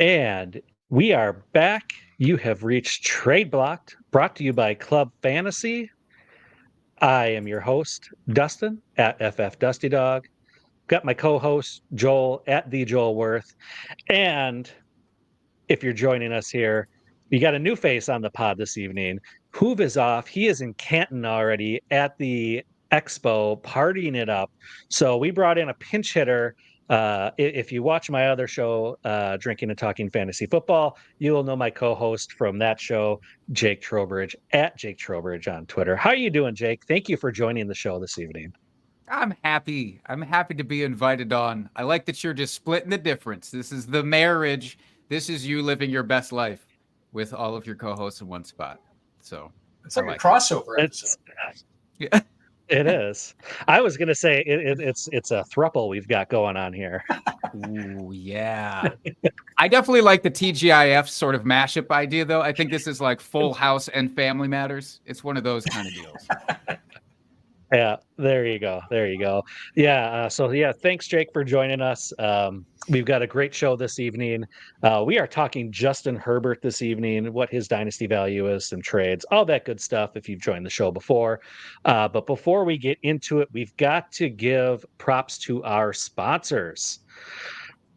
And we are back. You have reached TradeBlocked, brought to you by Club Fantasy. I am your host, Dustin at FF Dusty Dog. Got my co-host Joel at the Joel Wirth. And if you're joining us here, we got a new face on the pod this evening. Hoove is off. He is in Canton already at the expo, partying it up. So we brought in a pinch hitter. If you watch my other show, Drinking and Talking Fantasy Football, you will know my co-host from that show, Jake Trowbridge, at Jake Trowbridge on Twitter. How are you doing, Jake? Thank you for joining the show this evening. I'm happy. I'm happy to be invited on. I like that you're just splitting the difference. This is the marriage. This is you living your best life with all of your co-hosts in one spot. So it's like a crossover episode. Yeah. It is. I was going to say it's a throuple we've got going on here. Ooh, yeah. I definitely like the TGIF sort of mashup idea, though. I think this is like Full House and Family Matters. It's one of those kind of deals. Yeah, there you go. There you go. Yeah. Thanks, Jake, for joining us. We've got a great show this evening. We are talking Justin Herbert this evening, what his dynasty value is, some trades, all that good stuff if you've joined the show before. But before we get into it, we've got to give props to our sponsors.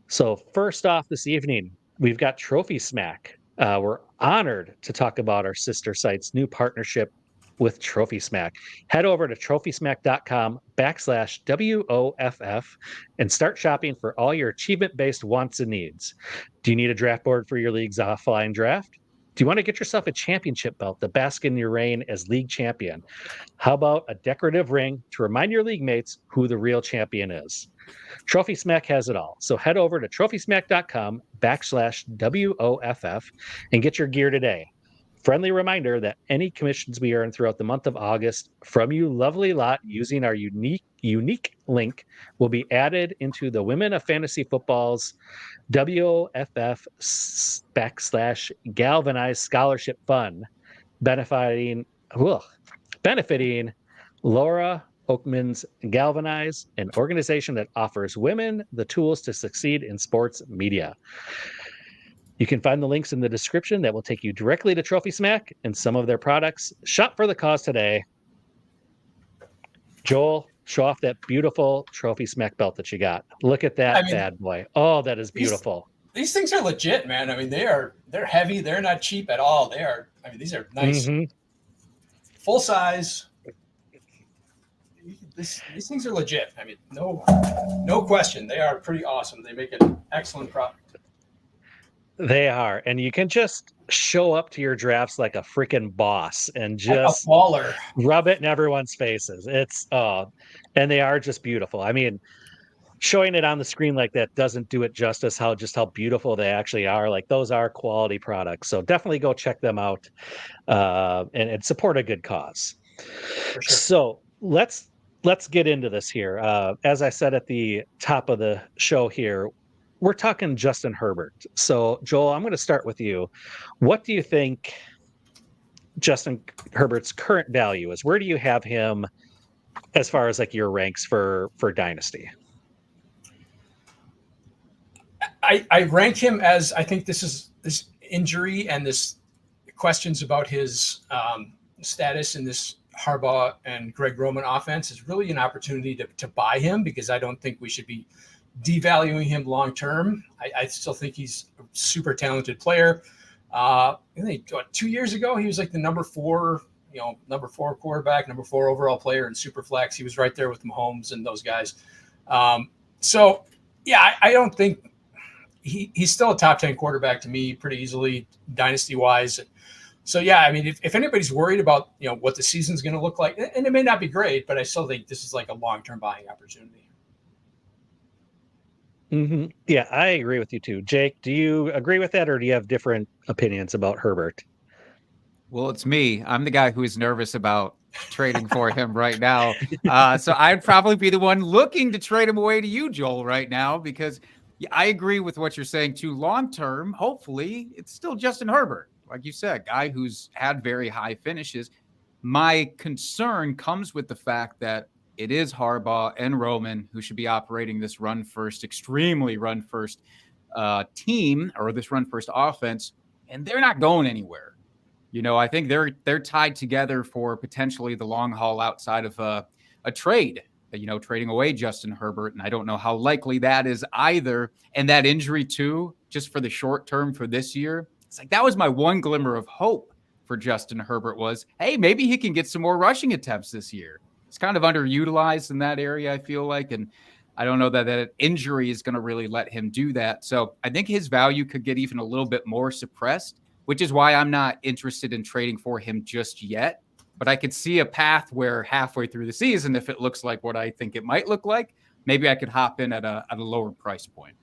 So first off this evening, we've got Trophy Smack. We're honored to talk about our sister site's new partnership with Trophy Smack. Head over to trophysmack.com/WOFF and start shopping for all your achievement-based wants and needs. Do you need a draft board for your league's offline draft? Do you want to get yourself a championship belt to bask in your reign as league champion? How about a decorative ring to remind your league mates who the real champion is? Trophy Smack has it all. So head over to trophysmack.com/WOFF and get your gear today. Friendly reminder that any commissions we earn throughout the month of August from you lovely lot using our unique link will be added into the Women of Fantasy Football's WOFF /Galvanized Scholarship Fund, benefiting Laura Oakman's Galvanize, an organization that offers women the tools to succeed in sports media. You can find the links in the description that will take you directly to Trophy Smack and some of their products. Shop for the cause today. Joel, show off that beautiful Trophy Smack belt that you got. Look at that bad boy. Oh, that is beautiful. These things are legit, man. I mean, they're heavy. They're not cheap at all. These are nice, full size. These things are legit. I mean, no question. They are pretty awesome. They make an excellent product. They are, and you can just show up to your drafts like a freaking boss and just like a baller. Rub it in everyone's faces. And they are just beautiful. I mean, showing it on the screen like that doesn't do it justice how beautiful they actually are. Like, those are quality products. So definitely go check them out and support a good cause. For sure. So let's get into this here. As I said at the top of the show here, we're talking Justin Herbert. So, Joel, I'm going to start with you. What do you think Justin Herbert's current value is? Where do you have him as far as like your ranks for Dynasty? I rank him as, I think this injury and this questions about his status in this Harbaugh and Greg Roman offense is really an opportunity to buy him, because I don't think we should be devaluing him long term. I still think he's a super talented player. I think 2 years ago he was like the number four quarterback, number 4 overall player in Superflex. He was right there with Mahomes and those guys. I don't think he's still a top 10 quarterback to me pretty easily dynasty wise. So I mean, if anybody's worried about what the season's going to look like, and it may not be great, but I still think this is like a long-term buying opportunity. Mm-hmm. Yeah, I agree with you too. Jake, do you agree with that, or do you have different opinions about Herbert? Well, it's me. I'm the guy who is nervous about trading for him right now. So I'd probably be the one looking to trade him away to you, Joel, right now, because I agree with what you're saying too. Long term, hopefully, it's still Justin Herbert. Like you said, guy who's had very high finishes. My concern comes with the fact that it is Harbaugh and Roman who should be operating this run first, extremely run first team or this run first offense, and they're not going anywhere. I think they're tied together for potentially the long haul outside of a trade. Trading away Justin Herbert, and I don't know how likely that is either. And that injury too, just for the short term for this year, it's like that was my one glimmer of hope for Justin Herbert was, hey, maybe he can get some more rushing attempts this year. It's kind of underutilized in that area, I feel like, and I don't know that injury is going to really let him do that. So I think his value could get even a little bit more suppressed, which is why I'm not interested in trading for him just yet. But I could see a path where halfway through the season, if it looks like what I think it might look like, maybe I could hop in at a lower price point.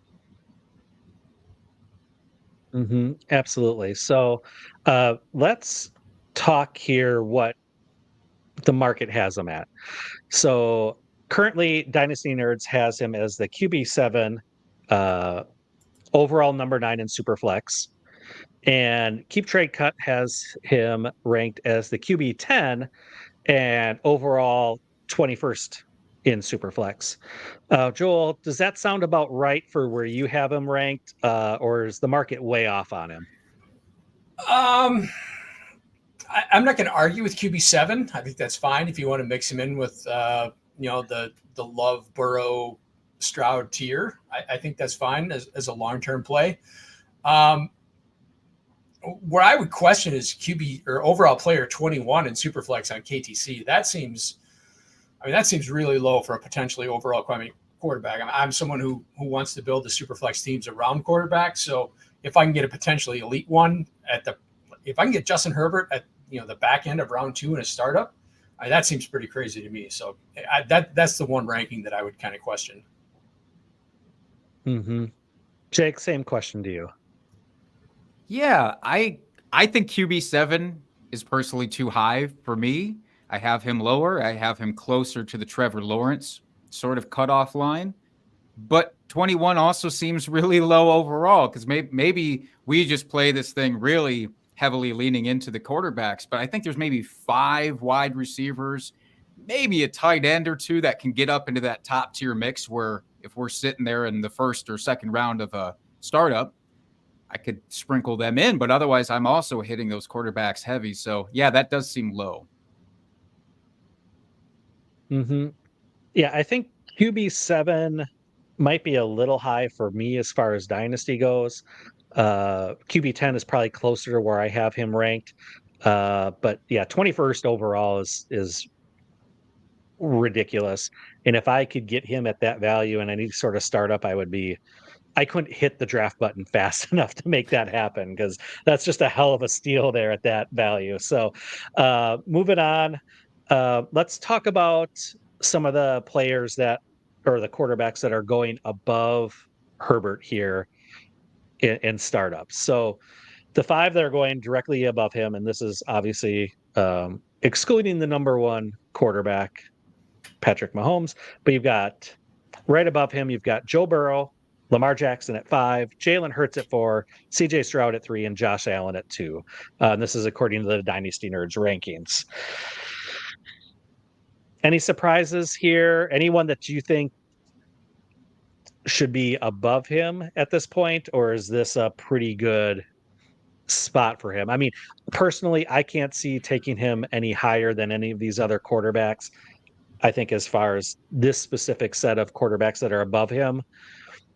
Absolutely. So let's talk here what the market has him at. So currently, Dynasty Nerds has him as the QB7, overall number 9 in Superflex. And Keep Trade Cut has him ranked as the QB10 and overall 21st in Superflex. Joel, does that sound about right for where you have him ranked, or is the market way off on him? I'm not going to argue with QB7. I think that's fine if you want to mix him in with the Love, Burrow, Stroud tier. I think that's fine as a long-term play. Where I would question is QB or overall player 21 in Superflex on KTC. That seems really low for a potentially overall quarterback. I'm someone who wants to build the Superflex teams around quarterbacks. So if I can get a potentially elite one if I can get Justin Herbert at the back end of round 2 in a startup, that seems pretty crazy to me. So that's the one ranking that I would kind of question. Jake, same question to you. Yeah, I think QB7 is personally too high for me. I have him lower. I have him closer to the Trevor Lawrence sort of cutoff line. But 21 also seems really low overall because maybe we just play this thing really heavily leaning into the quarterbacks. But I think there's maybe 5 wide receivers, maybe a tight end or 2 that can get up into that top tier mix where if we're sitting there in the first or second round of a startup, I could sprinkle them in, but otherwise I'm also hitting those quarterbacks heavy. So yeah, that does seem low. Yeah, I think QB7 might be a little high for me as far as Dynasty goes. QB10 is probably closer to where I have him ranked. But yeah, 21st overall is ridiculous. And if I could get him at that value in any sort of startup, I couldn't hit the draft button fast enough to make that happen because that's just a hell of a steal there at that value. So moving on, let's talk about some of the players the quarterbacks that are going above Herbert here in startups. So the 5 that are going directly above him, and this is obviously excluding the number 1 quarterback, Patrick Mahomes, but you've got right above him, you've got Joe Burrow, Lamar Jackson at 5, Jalen Hurts at 4, CJ Stroud at 3, and Josh Allen at 2. And this is according to the Dynasty Nerds rankings. Any surprises here? Anyone that you think should be above him at this point, or is this a pretty good spot for him? I mean, personally, I can't see taking him any higher than any of these other quarterbacks. I think as far as this specific set of quarterbacks that are above him,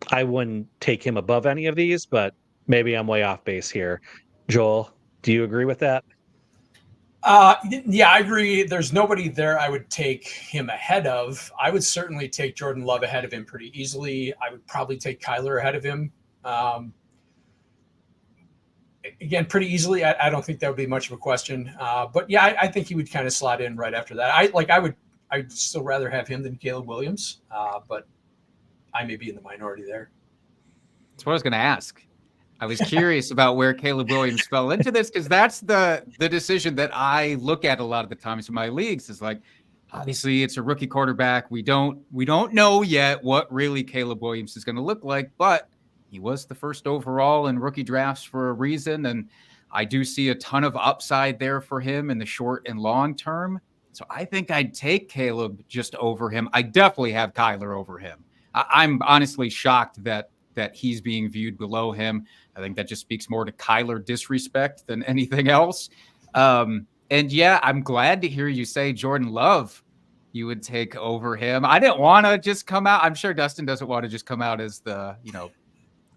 I wouldn't take him above any of these, but maybe I'm way off base here. Joel, do you agree with that? Yeah, I agree. There's nobody there I would take him ahead of. I would certainly take Jordan Love ahead of him pretty easily. I would probably take Kyler ahead of him. Again, pretty easily. I don't think that would be much of a question. But yeah, I think he would kind of slot in right after that. I'd still rather have him than Caleb Williams. But I may be in the minority there. That's what I was going to ask. I was curious about where Caleb Williams fell into this because that's the decision that I look at a lot of the times in my leagues. Is like, obviously, it's a rookie quarterback. We don't know yet what really Caleb Williams is going to look like, but he was the first overall in rookie drafts for a reason, and I do see a ton of upside there for him in the short and long term. So I think I'd take Caleb just over him. I definitely have Kyler over him. I'm honestly shocked that that he's being viewed below him. I think that just speaks more to Kyler disrespect than anything else. And yeah, I'm glad to hear you say Jordan Love you would take over him. I didn't want to just come out. I'm sure Dustin doesn't want to just come out as the,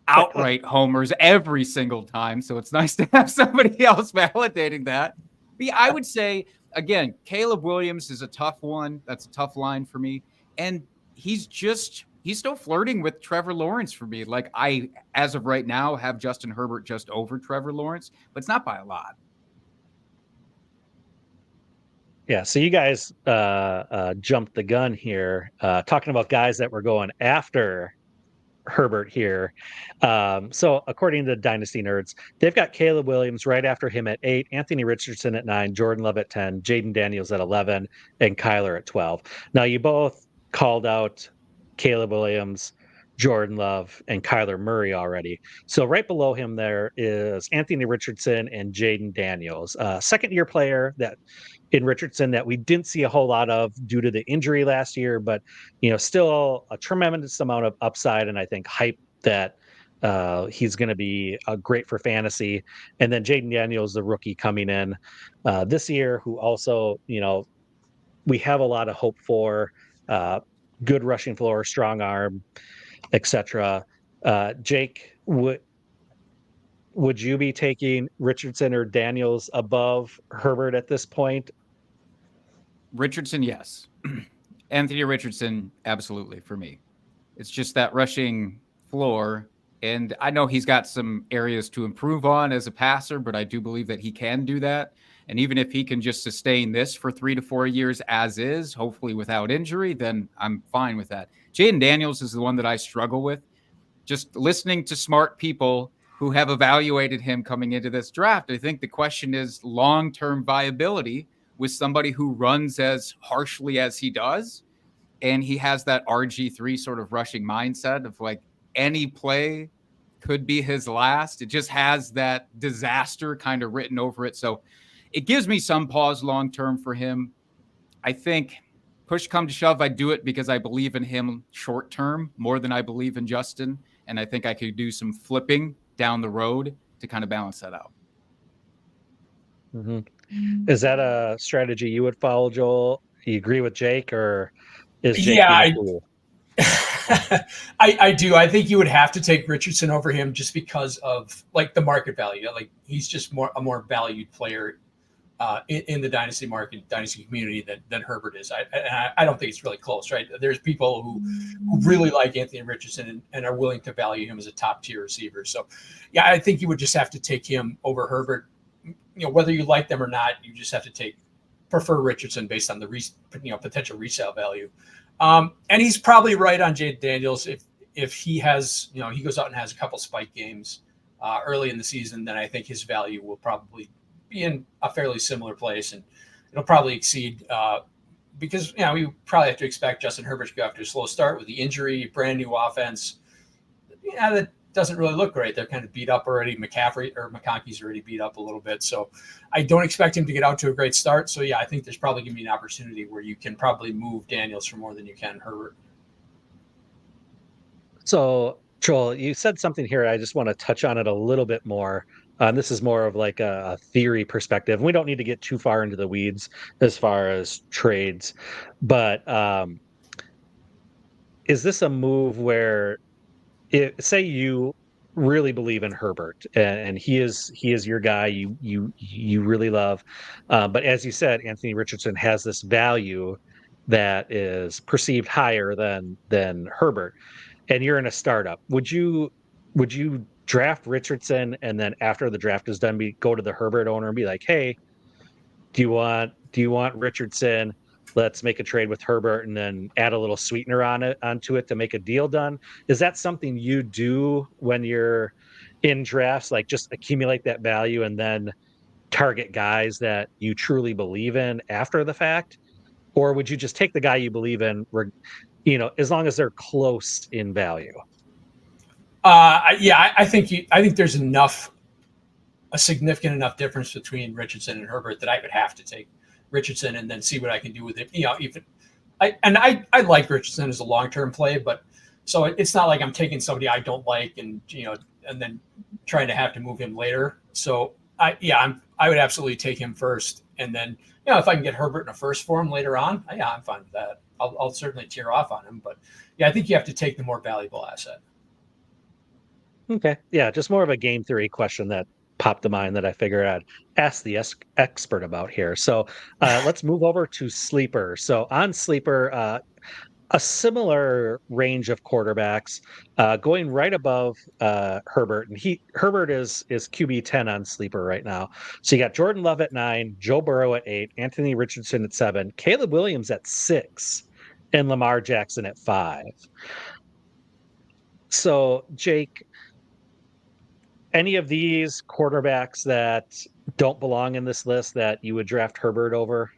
outright homers every single time. So it's nice to have somebody else validating that. But yeah, I would say, again, Caleb Williams is a tough one. That's a tough line for me. And he's still flirting with Trevor Lawrence for me. Like, I, as of right now, have Justin Herbert just over Trevor Lawrence, but it's not by a lot. Yeah, so you guys jumped the gun here, talking about guys that were going after Herbert here. So according to Dynasty Nerds, they've got Caleb Williams right after him at 8, Anthony Richardson at 9, Jordan Love at 10, Jayden Daniels at 11, and Kyler at 12. Now, you both called out Caleb Williams, Jordan Love, and Kyler Murray already. So right below him there is Anthony Richardson and Jayden Daniels, second-year player that in Richardson that we didn't see a whole lot of due to the injury last year, but still a tremendous amount of upside and I think hype that he's going to be great for fantasy. And then Jayden Daniels, the rookie coming in this year, who also we have a lot of hope for, good rushing floor, strong arm, etc. Jake, would you be taking Richardson or Daniels above Herbert at this point? Richardson, yes. Anthony Richardson, absolutely, for me. It's just that rushing floor. And I know he's got some areas to improve on as a passer, but I do believe that he can do that. And even if he can just sustain this for 3 to 4 years as is, hopefully without injury, then I'm fine with that. Jayden Daniels is the one that I struggle with. Just listening to smart people who have evaluated him coming into this draft, I think the question is long-term viability with somebody who runs as harshly as he does. And he has that RG3 sort of rushing mindset of like any play could be his last. It just has that disaster kind of written over it. So it gives me some pause long-term for him. I think push come to shove, I do it because I believe in him short-term more than I believe in Justin. And I think I could do some flipping down the road to kind of balance that out. Mm-hmm. Is that a strategy you would follow, Joel? You agree with Jake, or is Jake being cool? I do. I think you would have to take Richardson over him just because of like the market value. Like he's just a more valued player in the dynasty market, dynasty community than Herbert is. I don't think it's really close, right? There's people who really like Anthony Richardson and are willing to value him as a top tier receiver. So yeah, I think you would just have to take him over Herbert. Whether you like them or not, you just have to prefer Richardson based on the potential resale value. And he's probably right on Jayden Daniels. If he has, he goes out and has a couple spike games early in the season, then I think his value will probably be in a fairly similar place, and it'll probably exceed because we probably have to expect Justin Herbert to go after a slow start with the injury, brand new offense. Yeah, that doesn't really look great. They're kind of beat up already. McConkey's already beat up a little bit. So I don't expect him to get out to a great start. So yeah, I think there's probably going to be an opportunity where you can probably move Daniels for more than you can Herbert. So Joel, you said something here. I just want to touch on it a little bit more. This is more of like a theory perspective. We don't need to get too far into the weeds as far as trades, but is this a move where say you really believe in Herbert and he is your guy you really love, but as you said, Anthony Richardson has this value that is perceived higher than Herbert, and you're in a startup. Would you draft Richardson and then after the draft is done, go to the Herbert owner and be like, hey, do you want Richardson? Let's make a trade with Herbert and then add a little sweetener onto it to make a deal done. Is that something you do when you're in drafts, like just accumulate that value and then target guys that you truly believe in after the fact? Or would you just take the guy you believe in, as long as they're close in value? I think there's a significant enough difference between Richardson and Herbert that I would have to take Richardson and then see what I can do with it. I like Richardson as a long-term play, but So it's not like I'm taking somebody I don't like and then trying to have to move him later. So I would absolutely take him first, and then if I can get Herbert in a first for him later on, I'm fine with that. I'll certainly tear off on him, but I think you have to take the more valuable asset. Okay, yeah, just more of a game theory question that popped to mind that I figured I'd ask the expert about here. So let's move over to sleeper. So on sleeper, a similar range of quarterbacks going right above Herbert, and Herbert is QB 10 on sleeper right now. So you got Jordan Love at 9, Joe Burrow at 8, Anthony Richardson at 7, Caleb Williams at 6, and Lamar Jackson at 5. So Jake, any of these quarterbacks that don't belong in this list that you would draft Herbert over?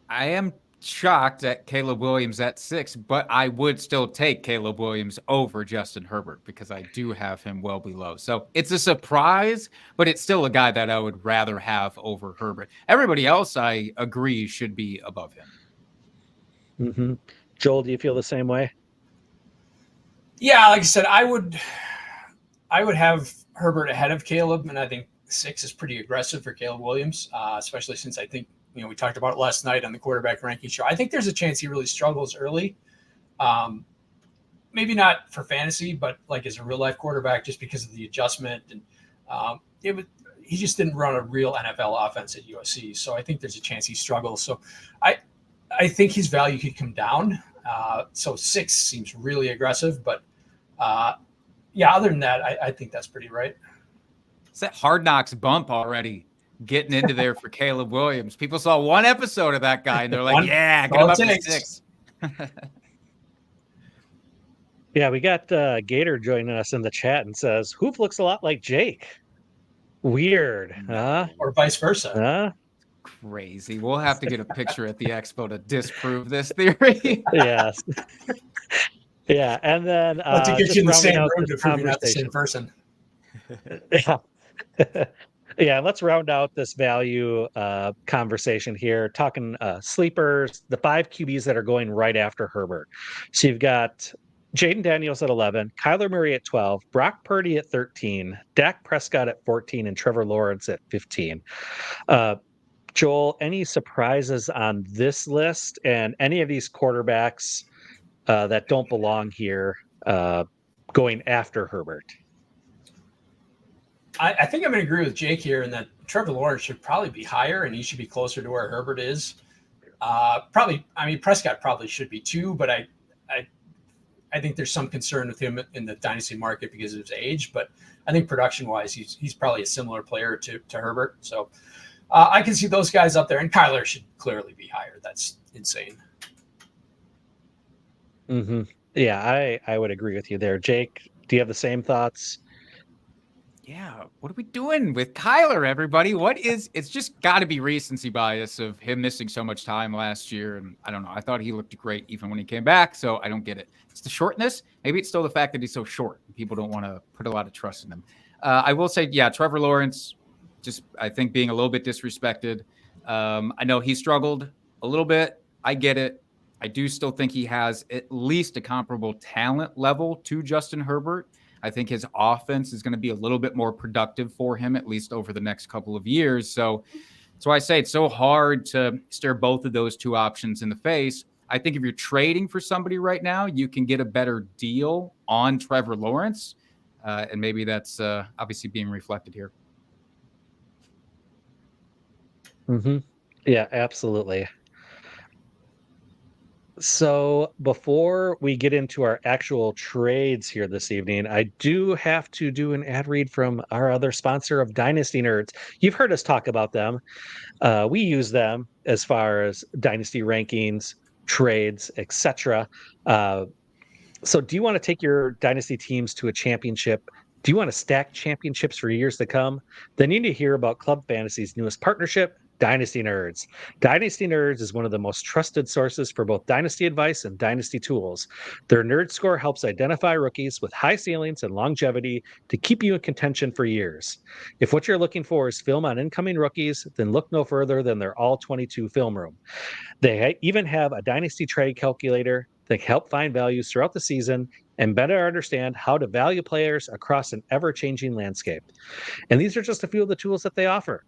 I am shocked at Caleb Williams at 6, but I would still take Caleb Williams over Justin Herbert because I do have him well below. So it's a surprise, but it's still a guy that I would rather have over Herbert. Everybody else, I agree, should be above him. Mm-hmm. Joel, do you feel the same way? Yeah, like I said, I would have Herbert ahead of Caleb, and I think 6 is pretty aggressive for Caleb Williams, especially since I think we talked about it last night on the quarterback ranking show. I think there's a chance he really struggles early. Maybe not for fantasy, but like as a real life quarterback, just because of the adjustment. And he just didn't run a real NFL offense at USC. So I think there's a chance he struggles. So I think his value could come down. So 6 seems really aggressive, but other than that, I think that's pretty right. It's that Hard Knocks bump already getting into there for Caleb Williams. People saw one episode of that guy and they're like, get him up to 6. Yeah, we got Gator joining us in the chat and says, Hoof looks a lot like Jake. Weird, huh? Or vice versa. Huh? Crazy. We'll have to get a picture at the expo to disprove this theory. Yes. Yeah, and then to get you in the same room to prove you're not the same person. Yeah. Yeah, let's round out this value conversation here, talking sleepers, the 5 QBs that are going right after Herbert. So you've got Jayden Daniels at 11, Kyler Murray at 12, Brock Purdy at 13, Dak Prescott at 14, and Trevor Lawrence at 15. Joel, any surprises on this list and any of these quarterbacks that don't belong here going after Herbert? I think I'm going to agree with Jake here in that Trevor Lawrence should probably be higher and he should be closer to where Herbert is. Prescott probably should be too, but I think there's some concern with him in the dynasty market because of his age. But I think production-wise, he's probably a similar player to Herbert. So I can see those guys up there, and Kyler should clearly be higher. That's insane. Mm-hmm. Yeah, I would agree with you there. Jake, do you have the same thoughts? Yeah, what are we doing with Kyler, everybody? It's just got to be recency bias of him missing so much time last year. And I don't know. I thought he looked great even when he came back, so I don't get it. It's the shortness. Maybe it's still the fact that he's so short. People don't want to put a lot of trust in him. I will say, yeah, Trevor Lawrence, just I think being a little bit disrespected. I know he struggled a little bit. I get it. I do still think he has at least a comparable talent level to Justin Herbert. I think his offense is going to be a little bit more productive for him, at least over the next couple of years. So that's why I say it's so hard to stare both of those two options in the face. I think if you're trading for somebody right now, you can get a better deal on Trevor Lawrence. And maybe that's obviously being reflected here. Mm-hmm. Yeah, absolutely. So before we get into our actual trades here this evening, I do have to do an ad read from our other sponsor of Dynasty Nerds. You've heard us talk about them. We use them as far as dynasty rankings, trades, etc. So do you want to take your dynasty teams to a championship? Do you want to stack championships for years to come? Then you need to hear about Club Fantasy's newest partnership, Dynasty Nerds. Dynasty Nerds is one of the most trusted sources for both dynasty advice and dynasty tools. Their Nerd Score helps identify rookies with high ceilings and longevity to keep you in contention for years. If what you're looking for is film on incoming rookies, then look no further than their All-22 film room. They even have a dynasty trade calculator that can help find values throughout the season and better understand how to value players across an ever-changing landscape. And these are just a few of the tools that they offer.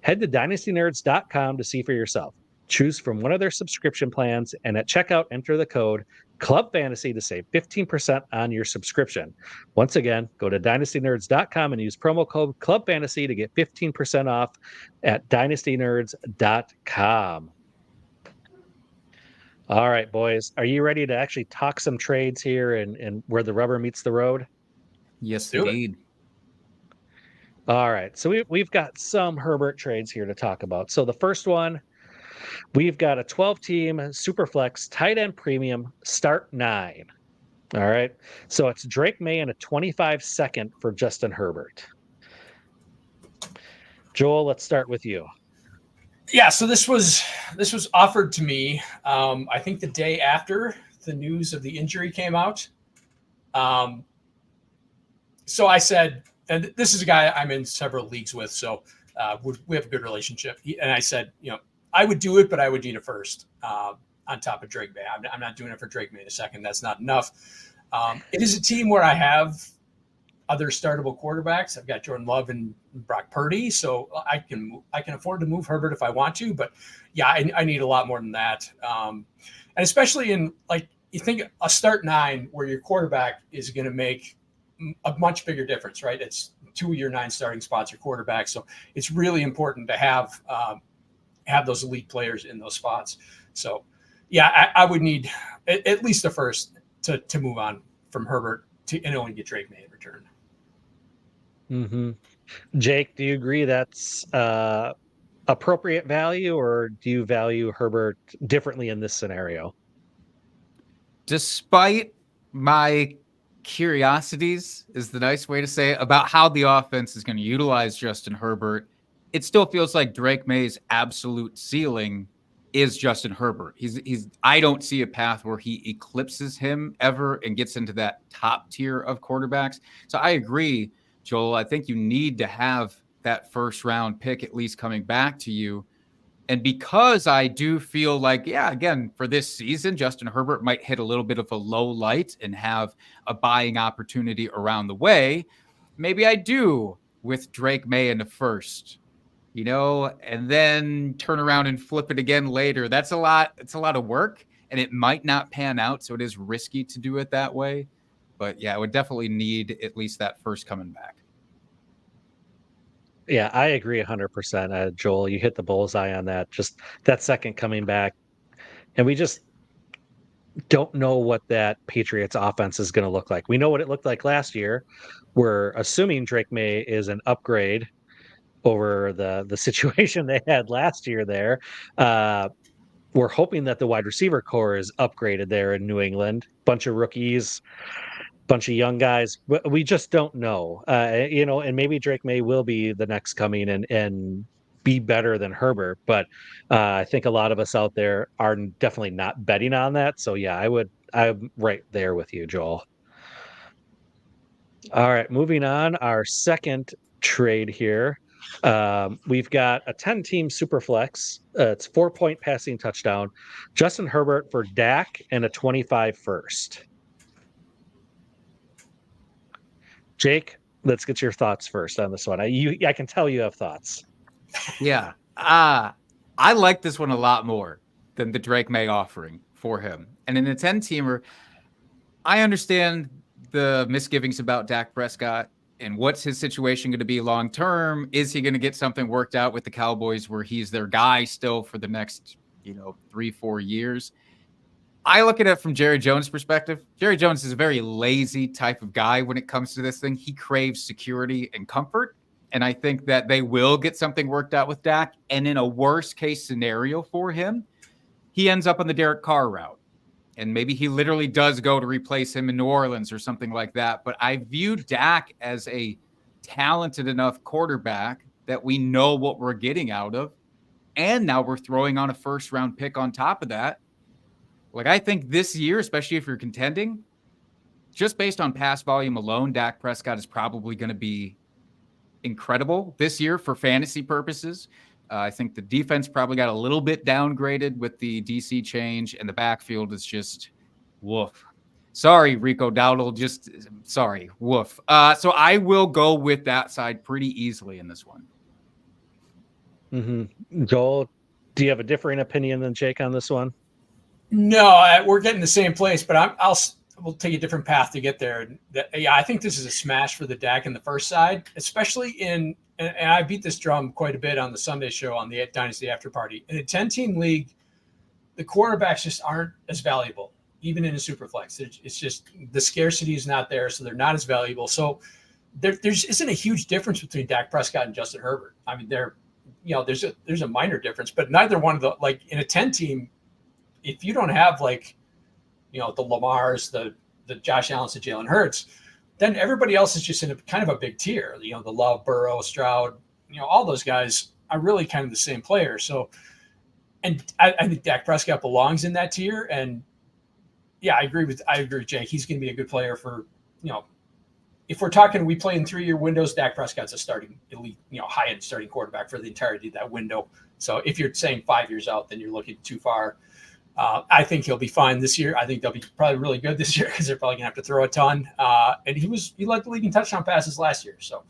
Head to dynastynerds.com to see for yourself. Choose from one of their subscription plans, and at checkout, enter the code Club Fantasy to save 15% on your subscription. Once again, go to dynastynerds.com and use promo code Club Fantasy to get 15% off at dynastynerds.com. All right, boys, are you ready to actually talk some trades here and where the rubber meets the road? Yes, Do it. indeed. All right, so we've got some Herbert trades here to talk about. So the first one, we've got a 12-team Superflex tight end premium start 9. All right, so it's Drake May and a 25-second for Justin Herbert. Joel, let's start with you. Yeah, so this was offered to me. I think the day after the news of the injury came out. So I said, and this is a guy I'm in several leagues with, so we have a good relationship. And I said, I would do it, but I would need a first on top of Drake May. I'm not doing it for Drake May in a second. That's not enough. It is a team where I have other startable quarterbacks. I've got Jordan Love and Brock Purdy, so I can afford to move Herbert if I want to. But yeah, I need a lot more than that. And especially in, like, you think a start 9 where your quarterback is going to make a much bigger difference, right? It's 2 of your 9 starting spots are quarterbacks, so it's really important to have those elite players in those spots. So yeah, I would need at least a first to move on from Herbert and only get Drake May in return. Mm-hmm. Jake, do you agree that's appropriate value, or do you value Herbert differently in this scenario? Despite my curiosities, is the nice way to say it, about how the offense is going to utilize Justin Herbert, it still feels like Drake May's absolute ceiling is Justin Herbert. I don't see a path where he eclipses him ever and gets into that top tier of quarterbacks. So I agree, Joel. I think you need to have that first round pick at least coming back to you. And because I do feel like, yeah, again, for this season, Justin Herbert might hit a little bit of a low light and have a buying opportunity around the way, maybe I do with Drake May in the first, and then turn around and flip it again later. That's a lot. It's a lot of work, and it might not pan out. So it is risky to do it that way. But yeah, I would definitely need at least that first coming back. Yeah, I agree 100%. Joel, you hit the bullseye on that. Just that second coming back. And we just don't know what that Patriots offense is going to look like. We know what it looked like last year. We're assuming Drake May is an upgrade over the situation they had last year there. We're hoping that the wide receiver core is upgraded there in New England. Bunch of rookies, bunch of young guys. We just don't know, and maybe Drake May will be the next coming and be better than Herbert. But I think a lot of us out there are definitely not betting on that. So yeah, I'm right there with you, Joel. All right, moving on. Our second trade here. We've got a 10-team Superflex. It's 4-point passing touchdown. Justin Herbert for Dak and a 25 first. Jake, let's get your thoughts first on this one. I can tell you have thoughts. Yeah. I like this one a lot more than the Drake May offering for him. And in a 10-teamer, I understand the misgivings about Dak Prescott and what's his situation going to be long term. Is he going to get something worked out with the Cowboys where he's their guy still for the next 3-4 years? I look at it from Jerry Jones' perspective. Jerry Jones is a very lazy type of guy when it comes to this thing. He craves security and comfort. And I think that they will get something worked out with Dak. And in a worst case scenario for him, he ends up on the Derek Carr route. And maybe he literally does go to replace him in New Orleans or something like that. But I view Dak as a talented enough quarterback that we know what we're getting out of. And now we're throwing on a first round pick on top of that. Like, I think this year, especially if you're contending, just based on pass volume alone, Dak Prescott is probably going to be incredible this year for fantasy purposes. I think the defense probably got a little bit downgraded with the DC change, and the backfield is just Woof. Sorry, Rico Dowdle. Just sorry. Woof. So I will go with that side pretty easily in this one. Joel, do you have a differing opinion than Jake on this one? No, we're getting the same place, but we'll take a different path to get there. I think this is a smash for the Dak in the first side, especially and I beat this drum quite a bit on the Sunday show on the Dynasty After Party. In a 10-team league, the quarterbacks just aren't as valuable, even in a super flex. It's just the scarcity is not there, so they're not as valuable. So there isn't a huge difference between Dak Prescott and Justin Herbert. I mean, there's a minor difference, but neither one of the, like in a 10-team, if you don't have like, the Lamars, the Josh Allen's, the Jalen Hurts, then everybody else is just in a kind of a big tier. The Love, Burrow, Stroud, all those guys are really kind of the same player. So, and I think Dak Prescott belongs in that tier. And yeah, I agree with Jake. He's going to be a good player for, if we're talking, we play in 3-year windows, Dak Prescott's a starting elite, high-end starting quarterback for the entirety of that window. So if you're saying 5 years out, then you're looking too far. I think he'll be fine this year. I think they'll be probably really good this year because they're probably gonna have to throw a ton. And he led the league in touchdown passes last year. So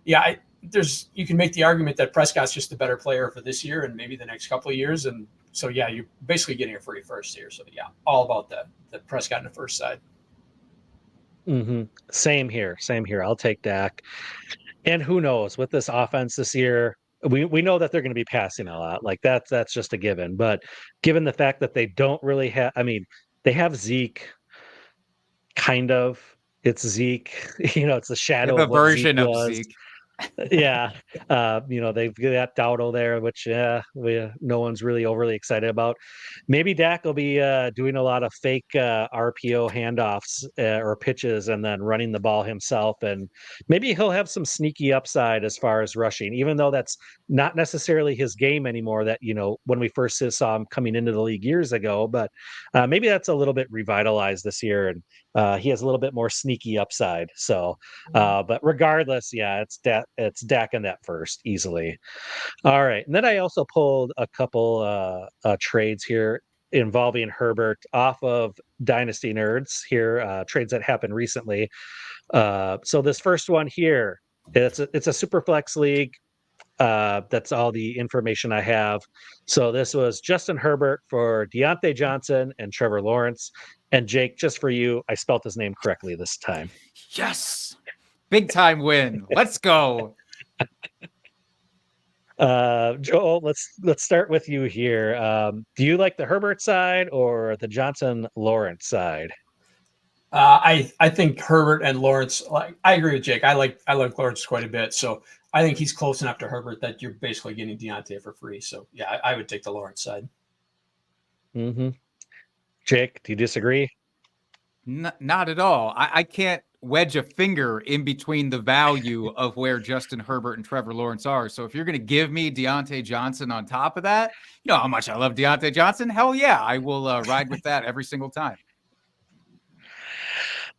yeah, you can make the argument that Prescott's just a better player for this year and maybe the next couple of years. And so yeah, you're basically getting a free first here. So yeah, all about the Prescott in the first side. Same here. I'll take Dak. And who knows, with this offense this year, we know that they're going to be passing a lot. Like that's just a given. But given the fact that they don't really have, they have Zeke, kind of. It's Zeke. It's the shadow of a what version Zeke of was. Zeke. Yeah. They've got Dowdle there, which no one's really overly excited about. Maybe Dak will be doing a lot of fake RPO handoffs or pitches and then running the ball himself. And maybe he'll have some sneaky upside as far as rushing, even though that's not necessarily his game anymore that, when we first saw him coming into the league years ago. But maybe that's a little bit revitalized this year. And he has a little bit more sneaky upside. So, but regardless, yeah, it's Dak in that first easily. All right. And then I also pulled a couple trades here involving Herbert off of Dynasty Nerds here, trades that happened recently. So this first one here, it's a super flex league. That's all the information I have. So this was Justin Herbert for Deontay Johnson and Trevor Lawrence. And Jake, just for you, I spelt his name correctly this time. Yes. Big time win. Let's go. Joel, let's start with you here. Do you like the Herbert side or the Johnson Lawrence side? I think Herbert and Lawrence. I agree with Jake. I like Lawrence quite a bit. So I think he's close enough to Herbert that you're basically getting Deontay for free. So yeah, I would take the Lawrence side. Jake, do you disagree? Not at all. I can't wedge a finger in between the value of where Justin Herbert and Trevor Lawrence are. So if you're going to give me Deontay Johnson on top of that, you know how much I love Deontay Johnson. Hell yeah, I will ride with that every single time.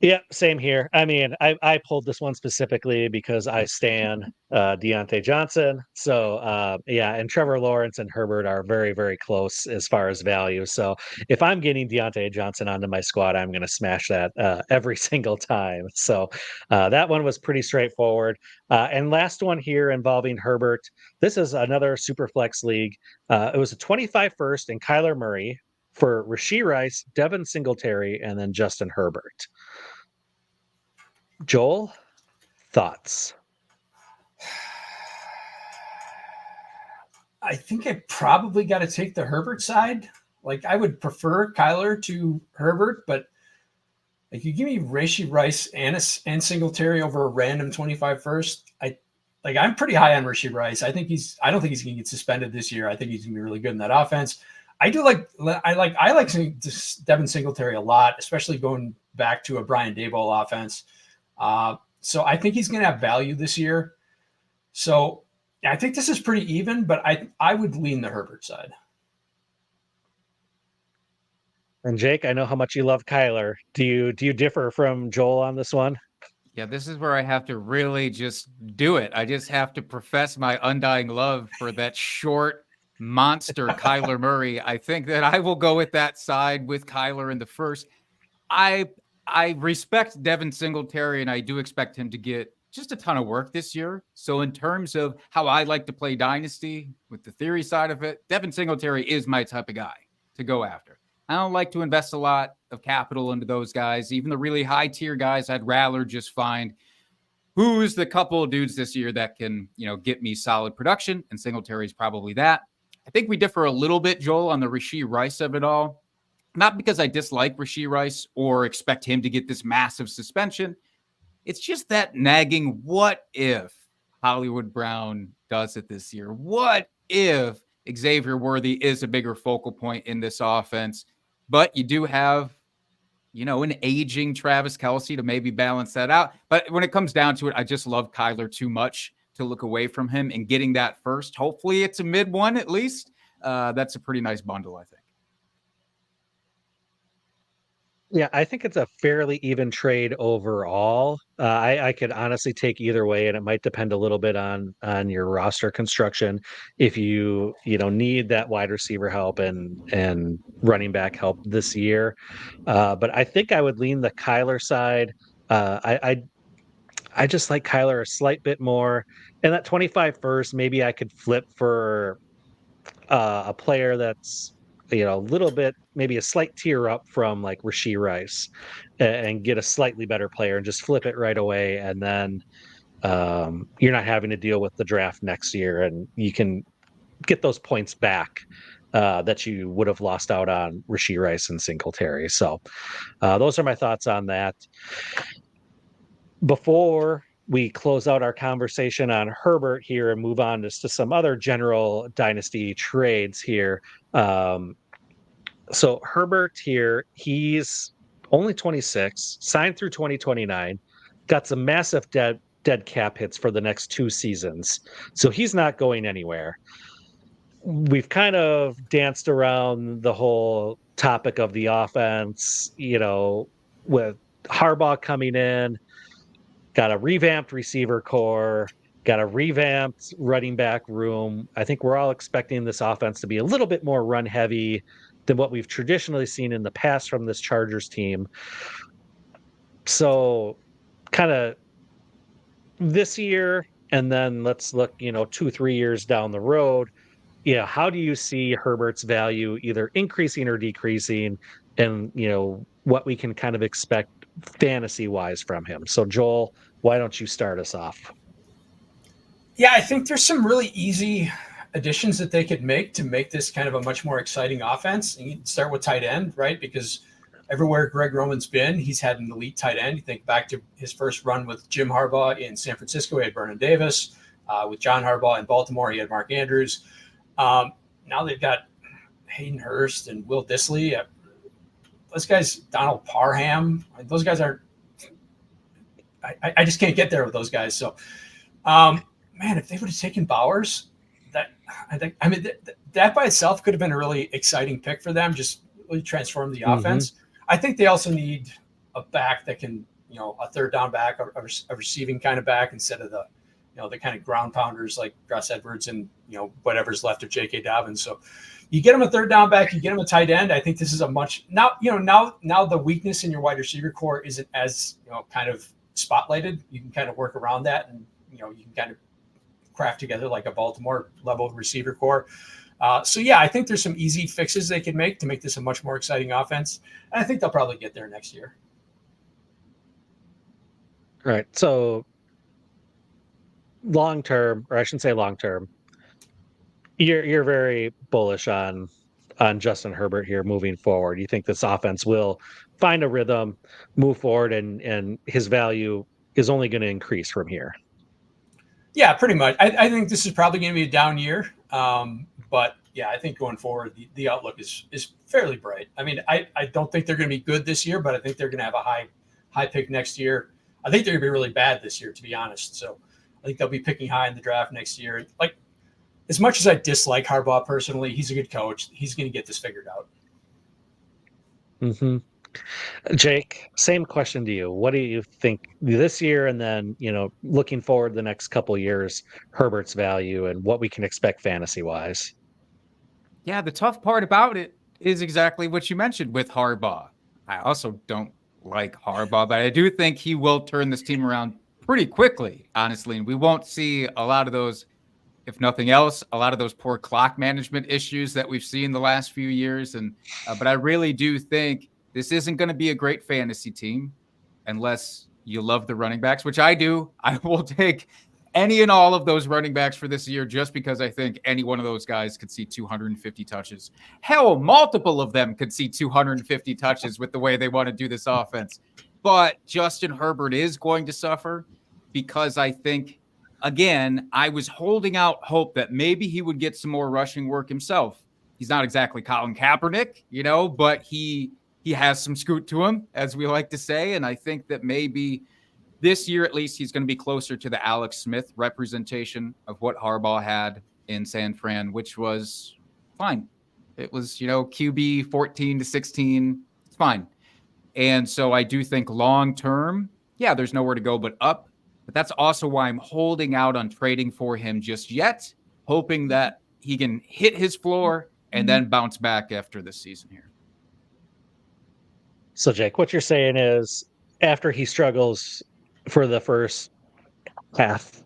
Yeah, same here. I pulled this one specifically because I stan Deontay Johnson. So and Trevor Lawrence and Herbert are very, very close as far as value. So if I'm getting Deontay Johnson onto my squad, I'm going to smash that every single time. So that one was pretty straightforward. And last one here involving Herbert. This is another super flex league. It was a 25 first and Kyler Murray for Rashee Rice, Devin Singletary, and then Justin Herbert. Joel, thoughts? I think I probably got to take the Herbert side. Like I would prefer Kyler to Herbert, but like you give me Rashee Rice and Singletary over a random 25 first. I'm pretty high on Rashee Rice. I don't think he's going to get suspended this year. I think he's going to be really good in that offense. I like Devin Singletary a lot, especially going back to a Brian Daboll offense. So I think he's going to have value this year. So I think this is pretty even, but I would lean the Herbert side. And Jake, I know how much you love Kyler. Do you differ from Joel on this one? Yeah, this is where I have to really just do it. I just have to profess my undying love for that short monster Kyler Murray. I think that I will go with that side with Kyler in the first. I respect Devin Singletary, and I do expect him to get just a ton of work this year. So in terms of how I like to play Dynasty with the theory side of it, Devin Singletary is my type of guy to go after. I don't like to invest a lot of capital into those guys. Even the really high tier guys, I'd rather just find who's the couple of dudes this year that can, get me solid production, and Singletary is probably that. I think we differ a little bit, Joel, on the Rashee Rice of it all. Not because I dislike Rashee Rice or expect him to get this massive suspension. It's just that nagging, what if Hollywood Brown does it this year? What if Xavier Worthy is a bigger focal point in this offense? But you do have, an aging Travis Kelce to maybe balance that out. But when it comes down to it, I just love Kyler too much to look away from him, and getting that first. Hopefully it's a mid one at least. That's a pretty nice bundle, I think. Yeah, I think it's a fairly even trade overall. I could honestly take either way, and it might depend a little bit on your roster construction. If you need that wide receiver help and running back help this year, but I think I would lean the Kyler side. I just like Kyler a slight bit more, and that 25 first, maybe I could flip for a player that's a little bit, maybe a slight tier up from like Rashee Rice, and get a slightly better player and just flip it right away. And then you're not having to deal with the draft next year, and you can get those points back that you would have lost out on Rashee Rice and Singletary. So those are my thoughts on that. Before we close out our conversation on Herbert here and move on to some other general dynasty trades here. So Herbert here, he's only 26, signed through 2029, got some massive dead cap hits for the next 2 seasons. So he's not going anywhere. We've kind of danced around the whole topic of the offense, with Harbaugh coming in, got a revamped receiver core, got a revamped running back room. I think we're all expecting this offense to be a little bit more run heavy than what we've traditionally seen in the past from this Chargers team. So kind of this year, and then let's look, 2-3 years down the road. Yeah, how do you see Herbert's value either increasing or decreasing, and what we can kind of expect fantasy wise from him? So Joel, why don't you start us off? Yeah, I think there's some really easy additions that they could make to make this kind of a much more exciting offense. And you start with tight end, right? Because everywhere Greg Roman's been, he's had an elite tight end. You think back to his first run with Jim Harbaugh in San Francisco, he had Vernon Davis. With John Harbaugh in Baltimore, he had Mark Andrews. Now they've got Hayden Hurst and Will Dissly. Those guys, Donald Parham, those guys aren't. I just can't get there with those guys. So, man, if they would have taken Bowers, that by itself could have been a really exciting pick for them. Just really transform the offense. I think they also need a back that can, a third down back, a receiving kind of back, instead of the kind of ground pounders like Gus Edwards and whatever's left of J.K. Dobbins. So you get him a third down back, you get him a tight end. I think this is a much now the weakness in your wide receiver core isn't as kind of spotlighted. You can kind of work around that, and you can kind of craft together like a Baltimore level receiver core. So yeah, I think there's some easy fixes they can make to make this a much more exciting offense, and I think they'll probably get there next year. Right. So long term, or I shouldn't say long term, you're very bullish on Justin Herbert here moving forward. You think this offense will find a rhythm, move forward, and his value is only going to increase from here. Yeah, pretty much. I think this is probably going to be a down year. But yeah, I think going forward, the outlook is fairly bright. I mean, I don't think they're going to be good this year, but I think they're going to have a high pick next year. I think they're going to be really bad this year, to be honest. So I think they'll be picking high in the draft next year. Like, as much as I dislike Harbaugh personally, he's a good coach. He's going to get this figured out. Mm-hmm. Jake, same question to you. What do you think this year, and then looking forward the next couple of years, Herbert's value and what we can expect fantasy wise? Yeah, the tough part about it is exactly what you mentioned with Harbaugh. I also don't like Harbaugh, but I do think he will turn this team around pretty quickly, honestly. And we won't see a lot of those, if nothing else, a lot of those poor clock management issues that we've seen the last few years. And but I really do think this isn't going to be a great fantasy team unless you love the running backs, which I do. I will take any and all of those running backs for this year just because I think any one of those guys could see 250 touches. Hell, multiple of them could see 250 touches with the way they want to do this offense. But Justin Herbert is going to suffer because I think, again, I was holding out hope that maybe he would get some more rushing work himself. He's not exactly Colin Kaepernick, but he has some scoot to him, as we like to say. And I think that maybe this year, at least, he's going to be closer to the Alex Smith representation of what Harbaugh had in San Fran, which was fine. It was, QB 14 to 16. It's fine. And so I do think long term, there's nowhere to go but up. But that's also why I'm holding out on trading for him just yet, hoping that he can hit his floor and then bounce back after this season here. So, Jake, what you're saying is after he struggles for the first half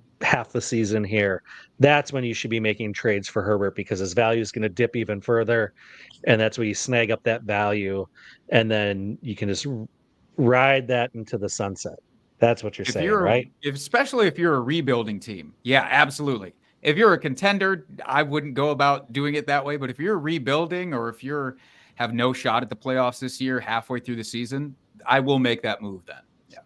the season here, that's when you should be making trades for Herbert because his value is going to dip even further. And that's where you snag up that value. And then you can just ride that into the sunset. That's what you're saying, right? Especially if you're a rebuilding team. Yeah, absolutely. If you're a contender, I wouldn't go about doing it that way. But if you're rebuilding or if you're have no shot at the playoffs this year, halfway through the season, I will make that move then. Yeah.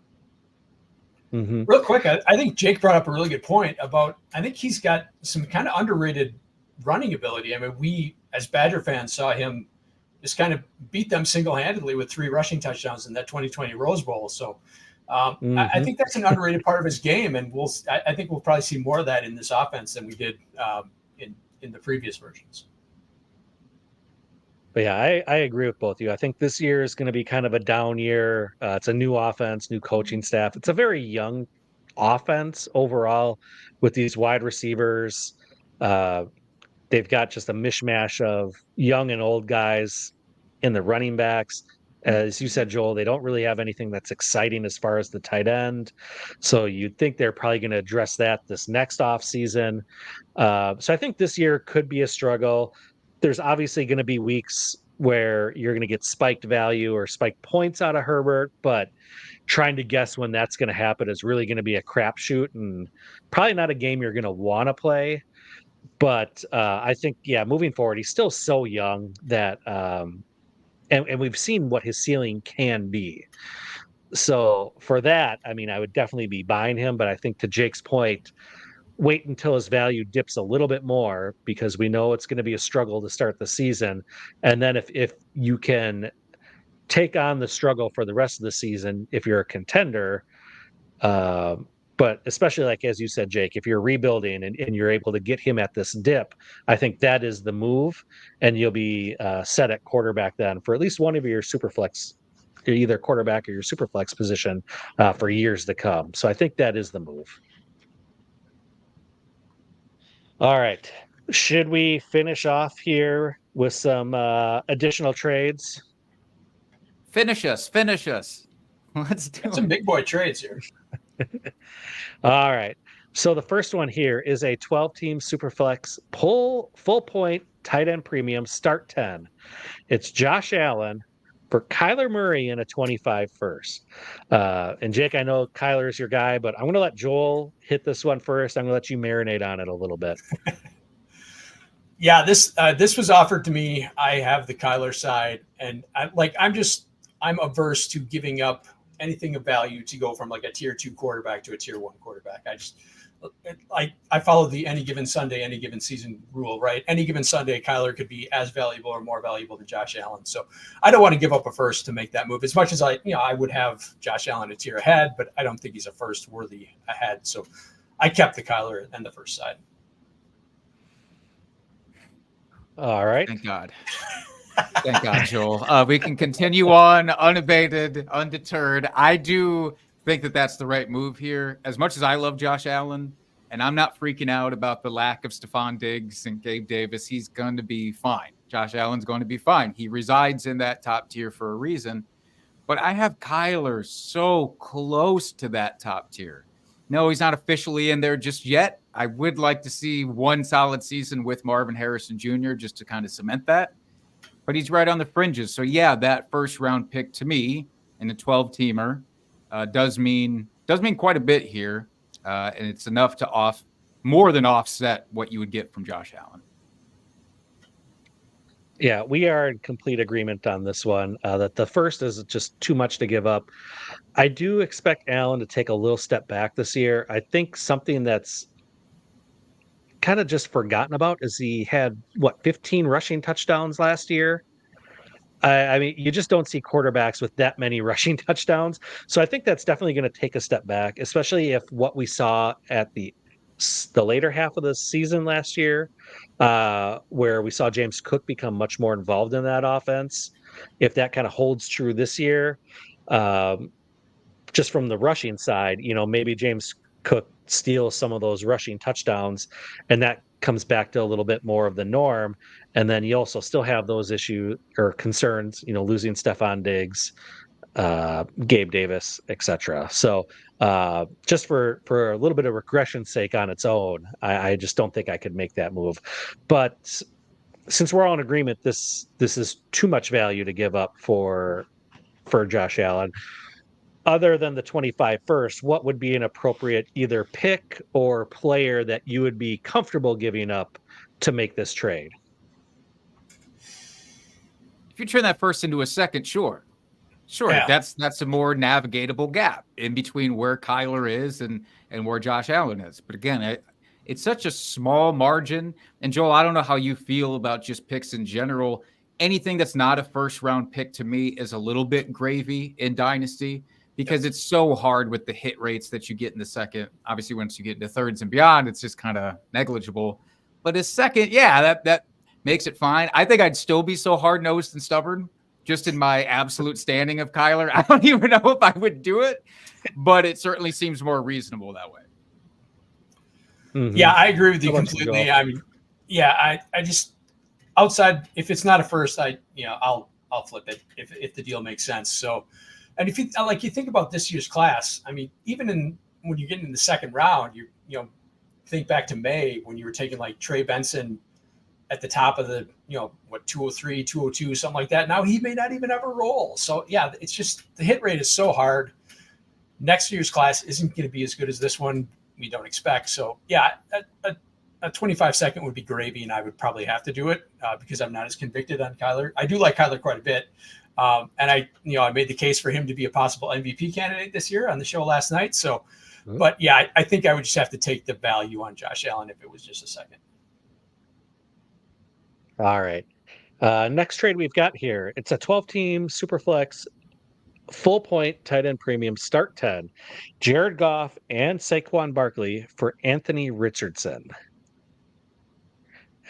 Mm-hmm. Real quick, I think Jake brought up a really good point about, I think he's got some kind of underrated running ability. I mean, we as Badger fans saw him just kind of beat them single-handedly with 3 rushing touchdowns in that 2020 Rose Bowl. So I think that's an underrated part of his game. And I think we'll probably see more of that in this offense than we did in the previous versions. But yeah, I agree with both of you. I think this year is going to be kind of a down year. It's a new offense, new coaching staff. It's a very young offense overall with these wide receivers. They've got just a mishmash of young and old guys in the running backs. As you said, Joel, they don't really have anything that's exciting as far as the tight end. So you'd think they're probably going to address that this next offseason. So I think this year could be a struggle. There's obviously going to be weeks where you're going to get spiked value or spiked points out of Herbert, but trying to guess when that's going to happen is really going to be a crapshoot and probably not a game you're going to want to play. But I think, moving forward, he's still so young that, and we've seen what his ceiling can be. So for that, I mean, I would definitely be buying him, but I think to Jake's point, wait until his value dips a little bit more because we know it's going to be a struggle to start the season. And then if you can take on the struggle for the rest of the season, if you're a contender, but especially like, as you said, Jake, if you're rebuilding and you're able to get him at this dip, I think that is the move and you'll be set at quarterback then for at least one of your super flex, either quarterback or your super flex position for years to come. So I think that is the move. All right. Should we finish off here with some additional trades? Finish us. Let's do some big boy trades here. All right. So the first one here is a 12-team Superflex full point tight end premium start 10. It's Josh Allen for Kyler Murray in a 25 first. And Jake, I know Kyler is your guy, but I'm going to let Joel hit this one first. I'm going to let you marinate on it a little bit. Yeah, this was offered to me. I have the Kyler side, and I'm averse to giving up anything of value to go from like a tier 2 quarterback to a tier 1 quarterback. I follow the any given Sunday, any given season rule, right? Any given Sunday, Kyler could be as valuable or more valuable than Josh Allen. So I don't want to give up a first to make that move as much as I would have Josh Allen a tier ahead, but I don't think he's a first worthy ahead. So I kept the Kyler and the first side. All right. Thank God. Thank God, Joel. We can continue on unabated, undeterred. I do think that that's the right move here. As much as I love Josh Allen, and I'm not freaking out about the lack of Stephon Diggs and Gabe Davis, he's going to be fine. Josh Allen's going to be fine. He resides in that top tier for a reason. but I have Kyler so close to that top tier. No, he's not officially in there just yet. I would like to see one solid season with Marvin Harrison Jr. just to kind of cement that. But he's right on the fringes. So, yeah, that first round pick to me in the 12-teamer does mean quite a bit here. And it's enough to more than offset what you would get from Josh Allen. Yeah, we are in complete agreement on this one, that the first is just too much to give up. I do expect Allen to take a little step back this year. I think something that's kind of just forgotten about is he had, 15 rushing touchdowns last year? I mean, you just don't see quarterbacks with that many rushing touchdowns. So I think that's definitely going to take a step back, especially if what we saw at the later half of the season last year, where we saw James Cook become much more involved in that offense. If that kind of holds true this year, just from the rushing side, maybe James Cook steals some of those rushing touchdowns, and that comes back to a little bit more of the norm. And then you also still have those issues or concerns, losing Stephon Diggs, Gabe Davis, etc. So just for a little bit of regression's sake on its own, I just don't think I could make that move. But since we're all in agreement, this is too much value to give up for Josh Allen. Other than the 25 first, what would be an appropriate either pick or player that you would be comfortable giving up to make this trade? If you turn that first into a second, sure. Yeah. That's a more navigatable gap in between where Kyler is and where Josh Allen is. But again, it's such a small margin. And Joel, I don't know how you feel about just picks in general. Anything that's not a first round pick to me is a little bit gravy in Dynasty, because it's so hard with the hit rates that you get in the second. Obviously, once you get into thirds and beyond, it's just kind of negligible. But a second, that makes it fine. I think I'd still be so hard-nosed and stubborn just in my absolute standing of Kyler. I don't even know if I would do it, but it certainly seems more reasonable that way. Mm-hmm. Yeah, I agree with you completely. I mean, I just outside, if it's not a first, I'll flip it if the deal makes sense. So, and if you think about this year's class, I mean, even when you get in the second round, you think back to May when you were taking like Trey Benson at the top of the 203, 202, something like that. Now he may not even have a role. So yeah, it's just the hit rate is so hard. Next year's class isn't going to be as good as this one. We don't expect. So yeah, a 25 second would be gravy, and I would probably have to do it because I'm not as convicted on Kyler. I do like Kyler quite a bit. And I made the case for him to be a possible MVP candidate this year on the show last night. So, but yeah, I think I would just have to take the value on Josh Allen if it was just a second. All right. Next trade we've got here. It's a 12-team Superflex full point tight end premium start 10, Jared Goff and Saquon Barkley for Anthony Richardson.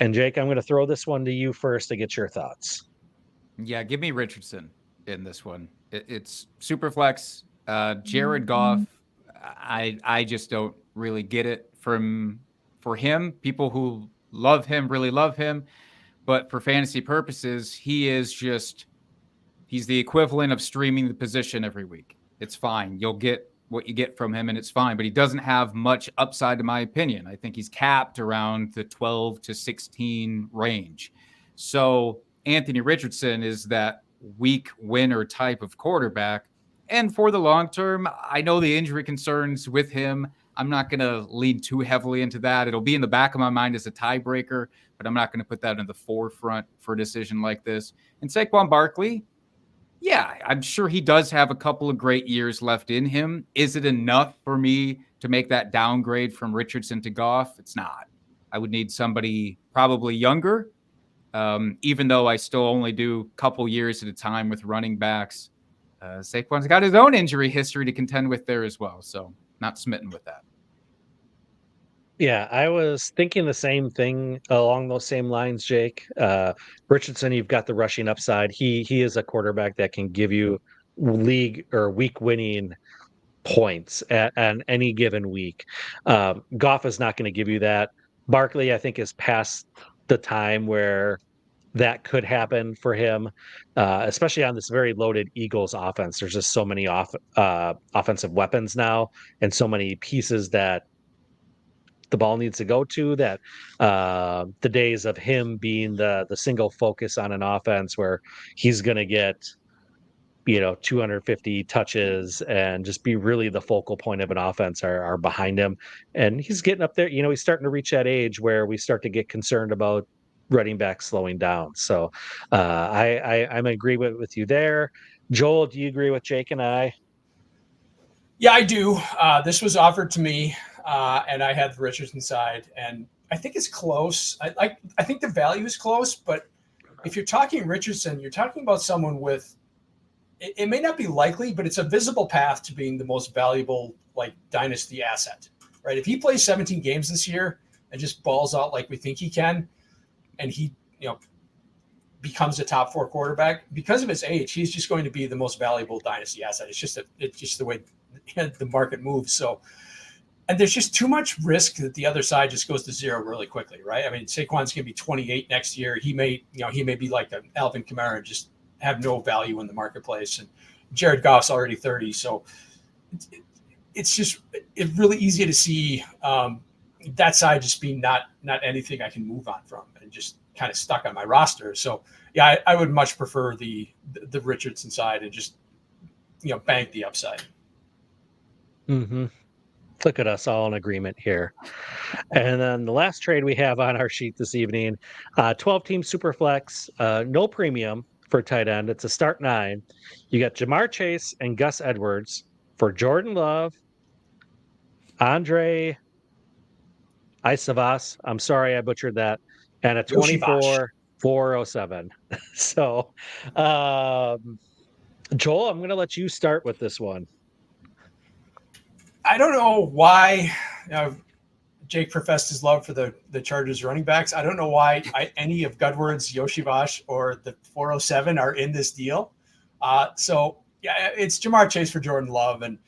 And Jake, I'm going to throw this one to you first to get your thoughts. Yeah, give me Richardson in this one. It's Superflex. Jared Goff, I just don't really get it for him. People who love him really love him. But for fantasy purposes, he's the equivalent of streaming the position every week. It's fine. You'll get what you get from him, and it's fine. But he doesn't have much upside, in my opinion. I think he's capped around the 12 to 16 range. So Anthony Richardson is that weak winner type of quarterback. And for the long term, I know the injury concerns with him. I'm not going to lean too heavily into that. It'll be in the back of my mind as a tiebreaker, but I'm not going to put that in the forefront for a decision like this. And Saquon Barkley, yeah, I'm sure he does have a couple of great years left in him. Is it enough for me to make that downgrade from Richardson to Goff? It's not. I would need somebody probably younger, even though I still only do a couple years at a time with running backs. Saquon's got his own injury history to contend with there as well, so not smitten with that. Yeah, I was thinking the same thing along those same lines, Jake. Richardson, you've got the rushing upside. He is a quarterback that can give you league or week winning points at any given week. Goff is not going to give you that. Barkley, I think, is past the time where that could happen for him, especially on this very loaded Eagles offense. There's just so many offensive weapons now and so many pieces that the ball needs to go to that the days of him being the single focus on an offense where he's going to get 250 touches and just be really the focal point of an offense are behind him. And he's getting up there. He's starting to reach that age where we start to get concerned about running back slowing down. So I'm in agreement with you there. Joel, do you agree with Jake and I? Yeah, I do. This was offered to me, and I had the Richardson side, and I think it's close. I think the value is close, but if you're talking Richardson, you're talking about someone with, it may not be likely, but it's a visible path to being the most valuable dynasty asset, right? If he plays 17 games this year and just balls out like we think he can, and he becomes a top 4 quarterback, because of his age, he's just going to be the most valuable dynasty asset. It's just the way the market moves. So, and there's just too much risk that the other side just goes to zero really quickly, right? I mean, Saquon's going to be 28 next year. He may be like an Alvin Kamara, just have no value in the marketplace. And Jared Goff's already 30. So it's really easy to see that side just being not anything I can move on from and just kind of stuck on my roster. So yeah, I would much prefer the Richardson side and just, bank the upside. Mm-hmm. Look at us all in agreement here. And then the last trade we have on our sheet this evening, 12-team Superflex, no premium for tight end. It's a start 9. You got Jamar Chase and Gus Edwards for Jordan Love, Andre Isavas. I'm sorry I butchered that. And a 24-407. So, Joel, I'm going to let you start with this one. I don't know why Jake professed his love for the Chargers running backs. I don't know why any of Godward's, Yoshivash, or the 407 are in this deal. So yeah, it's Jamar Chase for Jordan Love, and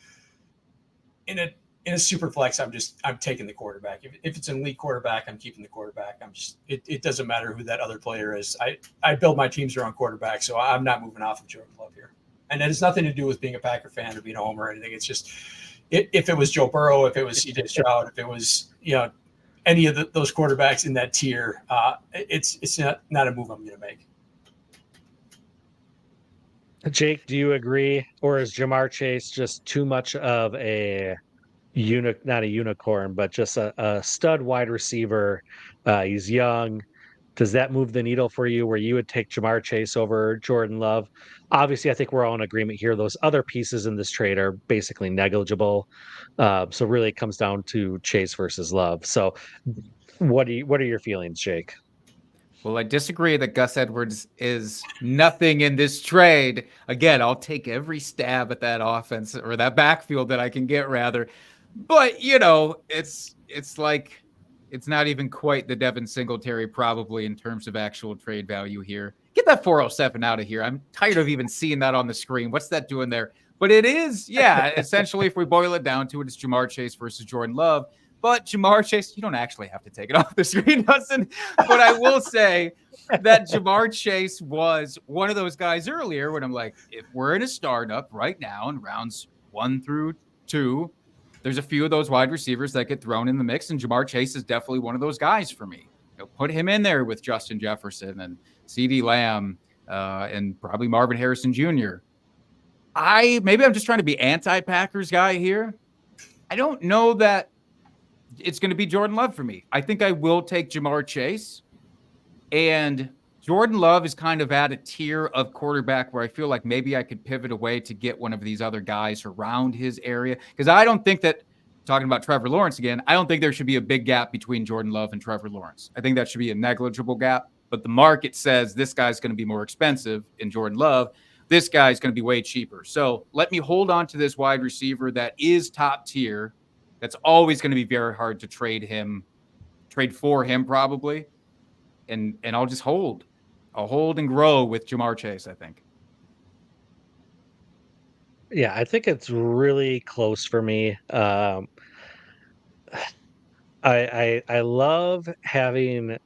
in a super flex, I'm taking the quarterback. If it's an elite quarterback, I'm keeping the quarterback. It doesn't matter who that other player is. I build my teams around quarterback, so I'm not moving off of Jordan Love here. And it has nothing to do with being a Packer fan or being a homer or anything. It's just, if it was Joe Burrow, if it was CJ Stroud, if it was any of those quarterbacks in that tier, it's not a move I'm going to make. Jake, do you agree, or is Jamar Chase just too much of a not a unicorn, but just a stud wide receiver? He's young. Does that move the needle for you, where you would take Jamar Chase over Jordan Love? Obviously, I think we're all in agreement here. Those other pieces in this trade are basically negligible. So really, it comes down to Chase versus Love. So, what are your feelings, Jake? Well, I disagree that Gus Edwards is nothing in this trade. Again, I'll take every stab at that offense or that backfield that I can get, rather. But it's like, it's not even quite the Devin Singletary probably in terms of actual trade value here. Get that 407 out of here. I'm tired of even seeing that on the screen. What's that doing there? But it is, yeah, essentially, if we boil it down to it, it's Jamar Chase versus Jordan Love. But Jamar Chase, you don't actually have to take it off the screen, Dustin. But I will say that Jamar Chase was one of those guys earlier when I'm like, if we're in a startup right now in rounds 1 through 2, there's a few of those wide receivers that get thrown in the mix, and Jamar Chase is definitely one of those guys for me. Put him in there with Justin Jefferson and CeeDee Lamb and probably Marvin Harrison Jr. Maybe I'm just trying to be anti-Packers guy here. I don't know that it's going to be Jordan Love for me. I think I will take Jamar Chase. And Jordan Love is kind of at a tier of quarterback where I feel like maybe I could pivot away to get one of these other guys around his area. Because I don't think that, talking about Trevor Lawrence again, I don't think there should be a big gap between Jordan Love and Trevor Lawrence. I think that should be a negligible gap. But the market says this guy's going to be more expensive in Jordan Love. This guy's going to be way cheaper. So let me hold on to this wide receiver that is top tier. That's always going to be very hard to trade for him probably. And I'll just hold. I'll hold and grow with Jamar Chase, I think. Yeah, I think it's really close for me. I love having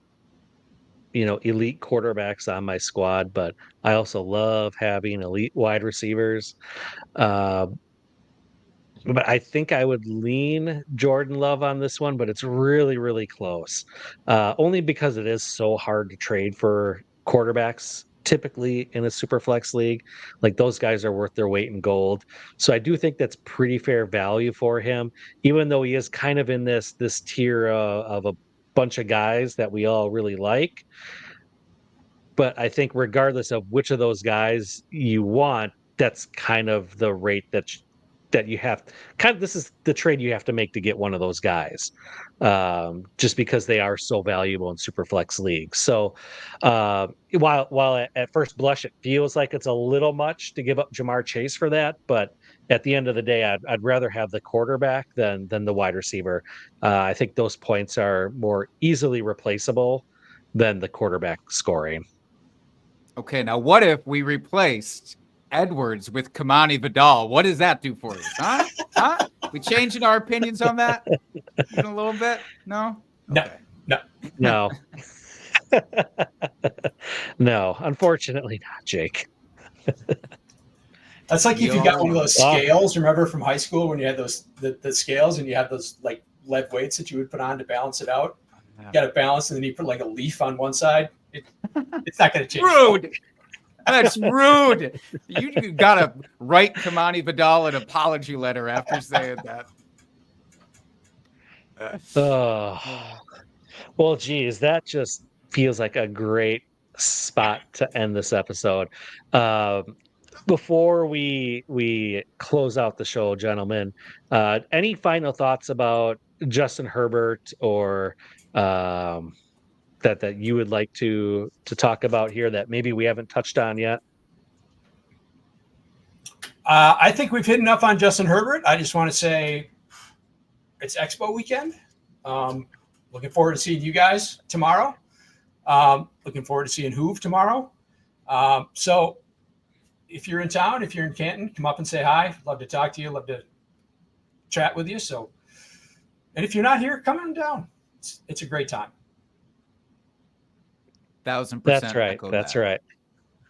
elite quarterbacks on my squad, but I also love having elite wide receivers. But I think I would lean Jordan Love on this one, but it's really, really close. Only because it is so hard to trade for quarterbacks typically in a super flex league. Like those guys are worth their weight in gold. So I do think that's pretty fair value for him, even though he is kind of in this tier of a bunch of guys that we all really like. But I think regardless of which of those guys you want, that's kind of the rate that you have. Kind of, this is the trade you have to make to get one of those guys, just because they are so valuable in super flex leagues. So while at first blush it feels like it's a little much to give up Jamar Chase for that, but at the end of the day, I'd rather have the quarterback than the wide receiver. I think those points are more easily replaceable than the quarterback scoring. Okay, now what if we replaced Edwards with Kamani Vidal? What does that do for you? Huh? We changing our opinions on that even a little bit? No? No. Okay. No. No, unfortunately not, Jake. That's like if you got one of those Wow. scales, remember from high school when you had those the scales and you had those like lead weights that you would put on to balance it out. You got to balance, and then you put like a leaf on one side. It's not going to change. Rude. That's rude. You got to write Kamani Vidal an apology letter after saying that. Oh, well, geez, that just feels like a great spot to end this episode. Before we close out the show, gentlemen, any final thoughts about Justin Herbert or that you would like to talk about here that maybe we haven't touched on yet? I think we've hit enough on Justin Herbert. I just want to say it's Expo weekend. Looking forward to seeing you guys tomorrow. Looking forward to seeing Hoove tomorrow. So if you're in town, if you're in Canton, come up and say hi. Love to talk to you. Love to chat with you. So, and if you're not here, come on down. It's a great time. 1,000%. That's right. echo That's that. right.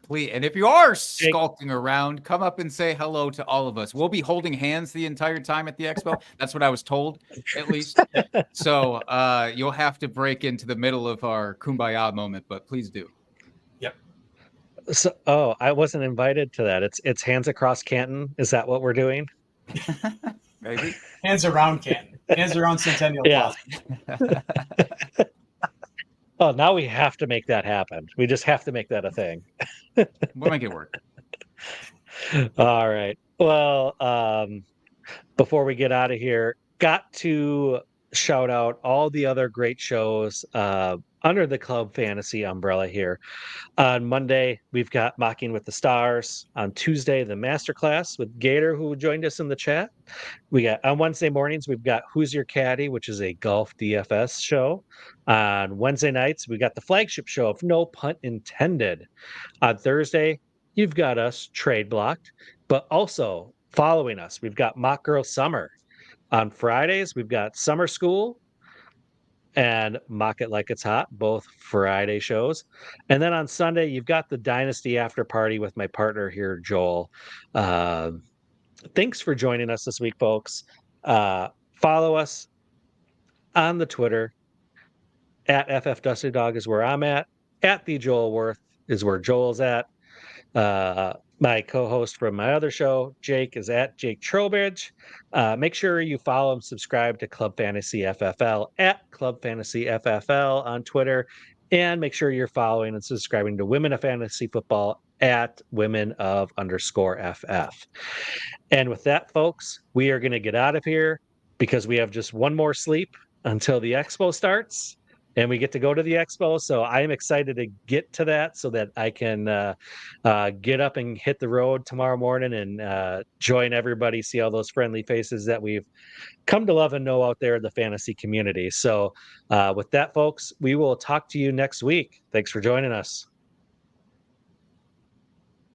Please, and if you are skulking around, come up and say hello to all of us. We'll be holding hands the entire time at the expo. That's what I was told, at least. So you'll have to break into the middle of our kumbaya moment, but please do. Yep. So, I wasn't invited to that. It's hands across Canton. Is that what we're doing? Maybe. Hands around Canton. Hands around Centennial Yeah. Plaza. Oh, now we have to make that happen. We just have to make that a thing. We'll make it work. All right. Well, before we get out of here, got to shout out all the other great shows under the Club Fantasy umbrella here. On Monday, we've got Mocking with the Stars. On Tuesday, the Masterclass with Gator, who joined us in the chat. We got on Wednesday mornings, we've got Who's Your Caddy, which is a golf DFS show. On Wednesday nights, we got the flagship show of No Pun Intended. On Thursday, you've got us TradeBlocked, but also following us, we've got Mock Girl Summer. On Fridays, we've got Summer School and Mock It Like It's Hot, both Friday shows. And then on Sunday, you've got the Dynasty After Party with my partner here, Joel. Thanks for joining us this week, folks. Follow us on the Twitter. At FFDustyDog is where I'm at. At the Joel Wirth is where Joel's at. My co-host from my other show, Jake, is at Jake Trowbridge. Make sure you follow and subscribe to Club Fantasy FFL at Club Fantasy FFL on Twitter. And make sure you're following and subscribing to Women of Fantasy Football at women_of_FF. And with that, folks, we are going to get out of here because we have just one more sleep until the expo starts. And we get to go to the expo. So I am excited to get to that so that I can get up and hit the road tomorrow morning and join everybody, see all those friendly faces that we've come to love and know out there in the fantasy community. So with that, folks, we will talk to you next week. Thanks for joining us.